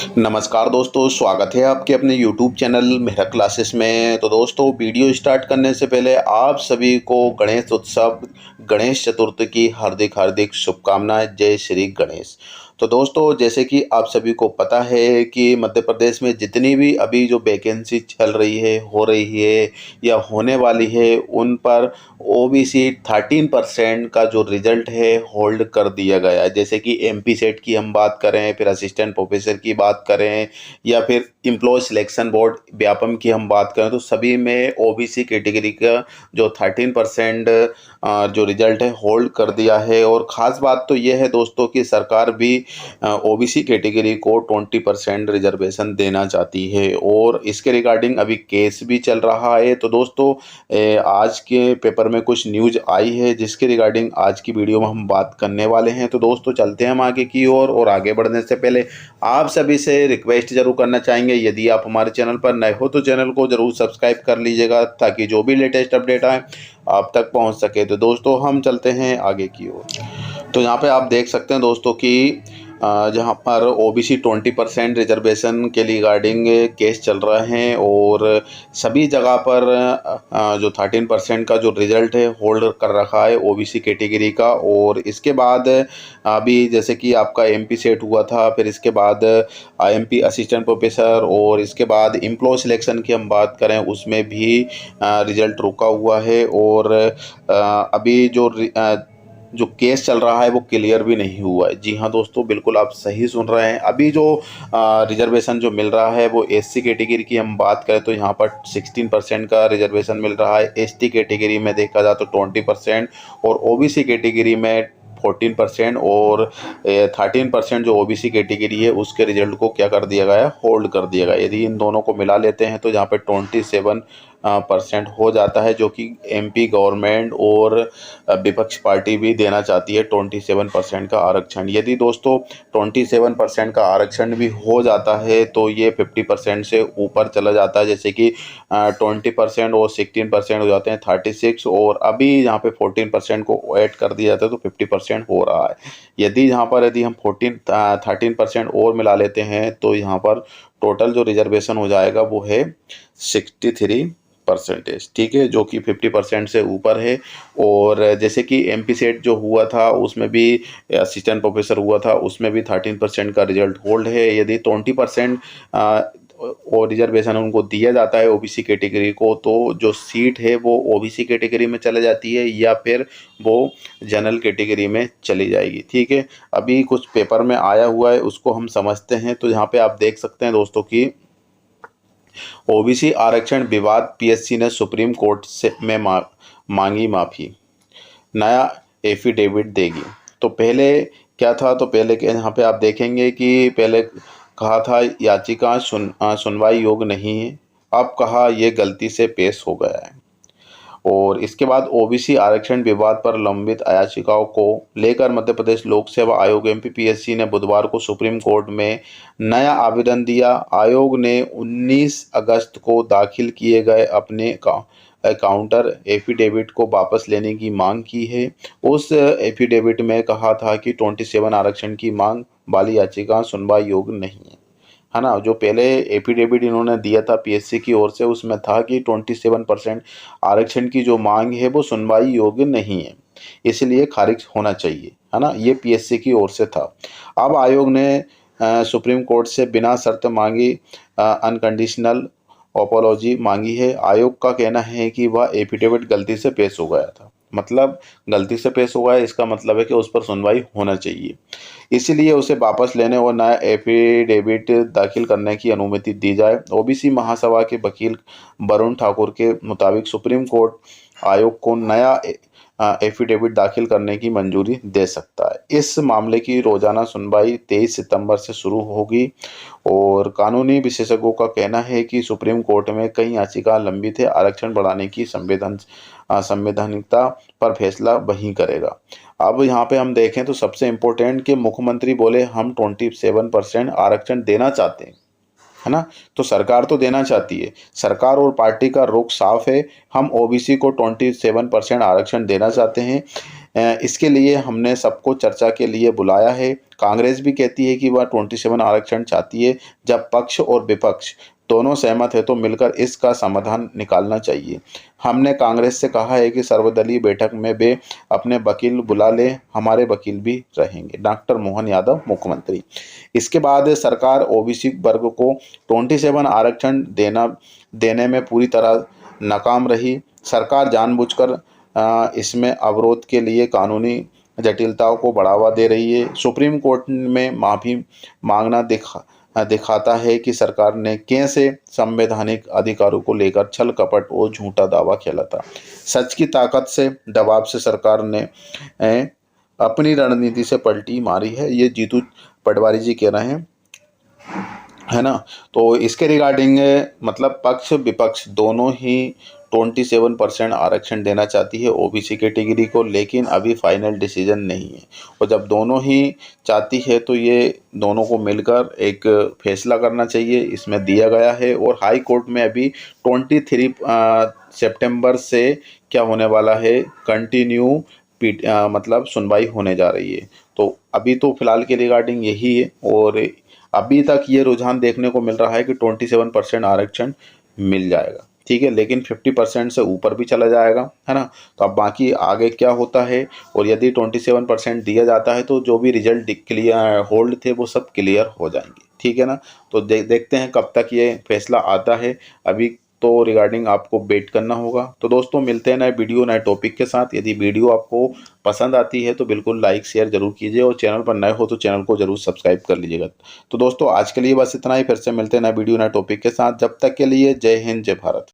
नमस्कार दोस्तों, स्वागत है आपके अपने YouTube चैनल मेहरा क्लासेस में। तो दोस्तों, वीडियो स्टार्ट करने से पहले आप सभी को गणेश उत्सव, गणेश चतुर्थी की हार्दिक हार्दिक शुभकामनाएं। जय श्री गणेश। तो दोस्तों, जैसे कि आप सभी को पता है कि मध्य प्रदेश में जितनी भी अभी जो वैकेंसी चल रही है, हो रही है या होने वाली है, उन पर ओबीसी 13% का जो रिजल्ट है होल्ड कर दिया गया है। जैसे कि एमपी सेट की हम बात करें, फिर असिस्टेंट प्रोफेसर की बात करें, या फिर एम्प्लॉय सिलेक्शन बोर्ड व्यापम की हम बात करें, तो सभी में ओबीसी कैटेगरी का जो 13% जो रिजल्ट है होल्ड कर दिया है। और ख़ास बात तो ये है दोस्तों कि सरकार भी ओबीसी कैटेगरी को 20% रिजर्वेशन देना चाहती है, और इसके रिगार्डिंग अभी केस भी चल रहा है। तो दोस्तों, आज के पेपर में कुछ न्यूज़ आई है जिसके रिगार्डिंग आज की वीडियो में हम बात करने वाले हैं। तो दोस्तों, चलते हैं हम आगे की ओर। और आगे बढ़ने से पहले आप सभी से रिक्वेस्ट जरूर करना चाहेंगे, यदि आप हमारे चैनल पर नए हो तो चैनल को जरूर सब्सक्राइब कर लीजिएगा, ताकि जो भी लेटेस्ट अपडेट आए आप तक पहुंच सके। तो दोस्तों, हम चलते हैं आगे की ओर। तो यहाँ पे आप देख सकते हैं दोस्तों कि जहाँ पर ओबीसी 20% रिजर्वेशन के रिगार्डिंग केस चल रहे हैं, और सभी जगह पर जो 13% का जो रिजल्ट है होल्ड कर रखा है ओबीसी कैटेगरी का। और इसके बाद अभी जैसे कि आपका एमपी सेट हुआ था, फिर इसके बाद आईएमपी असिस्टेंट प्रोफेसर, और इसके बाद एम्प्लॉय सिलेक्शन की हम बात करें उसमें भी रिजल्ट रुका हुआ है। और अभी जो केस चल रहा है वो क्लियर भी नहीं हुआ है। जी हाँ दोस्तों, बिल्कुल आप सही सुन रहे हैं। अभी जो रिजर्वेशन जो मिल रहा है वो एससी कैटेगरी की हम बात करें तो यहाँ पर 16% का रिजर्वेशन मिल रहा है। एसटी कैटेगरी में देखा जाए तो 20%, और ओबीसी कैटेगरी में 14%, और 13% जो ओबीसी कैटेगरी है उसके रिजल्ट को क्या कर दिया गया है, होल्ड कर दिया गया। यदि इन दोनों को मिला लेते हैं तो यहाँ पे 27% हो जाता है, जो कि एमपी गवर्नमेंट और विपक्ष पार्टी भी देना चाहती है 27% का आरक्षण। यदि दोस्तों 27% का आरक्षण भी हो जाता है तो ये 50% से ऊपर चला जाता है। जैसे कि 20% और 16% हो जाते हैं 36, और अभी यहाँ पे 14% को ऐड कर दिया जाता है तो 50% हो रहा है। यदि हम 13% और मिला लेते हैं तो यहाँ पर टोटल जो रिजर्वेशन हो जाएगा वो है 63%। ठीक है, जो कि 50% से ऊपर है। और जैसे कि एमपी सेट जो हुआ था उसमें भी असिस्टेंट प्रोफेसर हुआ था, उसमें भी 13% का रिजल्ट होल्ड है। यदि 20% और रिजर्वेशन उनको दिया जाता है ओबीसी कैटेगरी को, तो जो सीट है वो ओबीसी कैटेगरी में चले जाती है या फिर वो जनरल कैटेगरी में चली जाएगी। ठीक है, अभी कुछ पेपर में आया हुआ है उसको हम समझते हैं। तो यहाँ पे आप देख सकते हैं दोस्तों कि ओबीसी आरक्षण विवाद, पीएससी ने सुप्रीम कोर्ट से में मांगी माफी, नया एफिडेविट देगी। तो पहले क्या था, तो पहले यहाँ पे आप देखेंगे कि पहले कहा था याचिका सुनवाई योग्य नहीं है, अब कहा यह गलती से पेश हो गया है। और इसके बाद ओबीसी आरक्षण विवाद पर लंबित याचिकाओं को लेकर मध्य प्रदेश लोक सेवा आयोग एमपीपीएससी ने बुधवार को सुप्रीम कोर्ट में नया आवेदन दिया। आयोग ने 19 अगस्त को दाखिल किए गए अपने काउंटर एफिडेविट को वापस लेने की मांग की है। उस एफिडेविट में कहा था कि 27 आरक्षण की मांग वाली याचिका सुनवाई योग्य नहीं है ना। जो पहले एफिडेविट इन्होंने दिया था पीएससी की ओर से, उसमें था कि 27% आरक्षण की जो मांग है वो सुनवाई योग्य नहीं है, इसलिए खारिज होना चाहिए, है ना। ये पीएससी की ओर से था। अब आयोग ने सुप्रीम कोर्ट से बिना शर्त मांगी अनकंडीशनल अपोलॉजी मांगी है। आयोग का कहना है कि वह एफिडेविट गलती से पेश हो गया था, मतलब गलती से पेश हो गया, इसका मतलब है कि उस पर सुनवाई होना चाहिए, इसलिए उसे वापस लेने और नया एफिडेविट दाखिल करने की अनुमति दी जाए। ओबीसी महासभा के वकील वरुण ठाकुर के मुताबिक सुप्रीम कोर्ट आयोग को नया एफिडेविट दाखिल करने की मंजूरी दे सकता है। इस मामले की रोजाना सुनवाई 23 सितंबर से शुरू होगी, और कानूनी विशेषज्ञों का कहना है कि सुप्रीम कोर्ट में कई याचिका लंबित है। आरक्षण बढ़ाने की संवैधानिकता पर फैसला वही करेगा। अब यहाँ पे हम देखें तो सबसे इम्पोर्टेंट कि मुख्यमंत्री बोले हम 27% आरक्षण देना चाहते हैं। है ना। तो सरकार तो देना चाहती है, सरकार और पार्टी का रुख साफ है। हम ओबीसी को 27% आरक्षण देना चाहते हैं। इसके लिए हमने सबको चर्चा के लिए बुलाया है। कांग्रेस भी कहती है कि वह 27 आरक्षण चाहती है। जब पक्ष और विपक्ष दोनों सहमत है तो मिलकर इसका समाधान निकालना चाहिए। हमने कांग्रेस से कहा है कि सर्वदलीय बैठक में वे अपने वकील बुला ले, हमारे वकील भी रहेंगे। डॉक्टर मोहन यादव मुख्यमंत्री। इसके बाद सरकार ओबीसी वर्ग को 27 आरक्षण देने में पूरी तरह नाकाम रही। सरकार जानबूझकर इसमें अवरोध के लिए कानूनी जटिलताओं को बढ़ावा दे रही है। सुप्रीम कोर्ट में माफ़ी मांगना दिखाता है कि सरकार ने कैसे संवैधानिक अधिकारों को लेकर छल कपट और झूठा दावा खेला था। सच की ताकत से दबाव से सरकार ने अपनी रणनीति से पलटी मारी है, ये जीतू पटवारी जी कह रहे हैं, है ना। तो इसके रिगार्डिंग मतलब पक्ष विपक्ष दोनों ही 27% आरक्षण देना चाहती है ओबीसी कैटेगरी को, लेकिन अभी फाइनल डिसीजन नहीं है। और जब दोनों ही चाहती है तो ये दोनों को मिलकर एक फैसला करना चाहिए, इसमें दिया गया है। और हाई कोर्ट में अभी 23 सितंबर से क्या होने वाला है, कंटिन्यू मतलब सुनवाई होने जा रही है। तो अभी तो फिलहाल के रिगार्डिंग यही है। और अभी तक ये रुझान देखने को मिल रहा है कि 27% आरक्षण मिल जाएगा, ठीक है, लेकिन 50% से ऊपर भी चला जाएगा, है ना। तो अब बाकी आगे क्या होता है, और यदि 27% दिया जाता है तो जो भी रिजल्ट क्लियर होल्ड थे वो सब क्लियर हो जाएंगे, ठीक है ना। तो देखते हैं कब तक ये फैसला आता है। अभी तो रिगार्डिंग आपको वेट करना होगा। तो दोस्तों मिलते हैं नए वीडियो नए टॉपिक के साथ। यदि वीडियो आपको पसंद आती है तो बिल्कुल लाइक शेयर जरूर कीजिए, और चैनल पर नए हो तो चैनल को जरूर सब्सक्राइब कर लीजिएगा। तो दोस्तों आज के लिए बस इतना ही, फिर से मिलते हैं नए वीडियो नए टॉपिक के साथ। जब तक के लिए जय हिंद जय भारत।